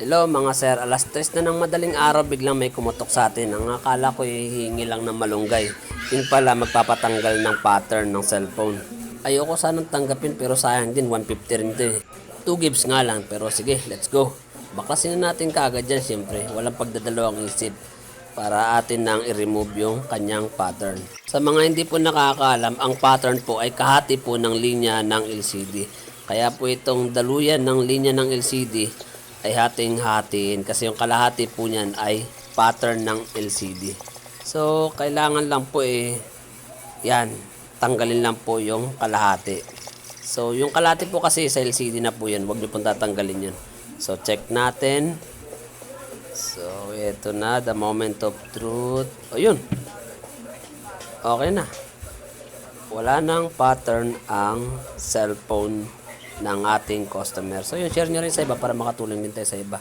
Hello mga sir, alas 3 na ng madaling araw biglang may kumutok sa atin. Ang akala ko hihingi lang ng malunggay. Yun pala magpapatanggal ng pattern ng cellphone. Ayoko sanang tanggapin pero sayang din 150 rin ito eh. 2 gives nga lang pero sige, let's go. Baklasin na natin kaagad dyan siyempre. Walang pagdadalawang isip para atin nang i-remove yung kanyang pattern. Sa mga hindi po nakakaalam, ang pattern po ay kahati po ng linya ng LCD. Kaya po itong daluyan ng linya ng LCD ay hating-hatiin kasi yung kalahati po niyan ay pattern ng LCD. So, kailangan lang po yan, tanggalin lang po yung kalahati. So, yung kalahati po kasi sa LCD na po yan, huwag niyo pong tatanggalin yan. So, check natin. So, ito na, the moment of truth. O, yun. Okay na. Wala nang pattern ang cellphone ng ating customer. So, yun, share nyo rin sa iba para makatulong din tayo sa iba.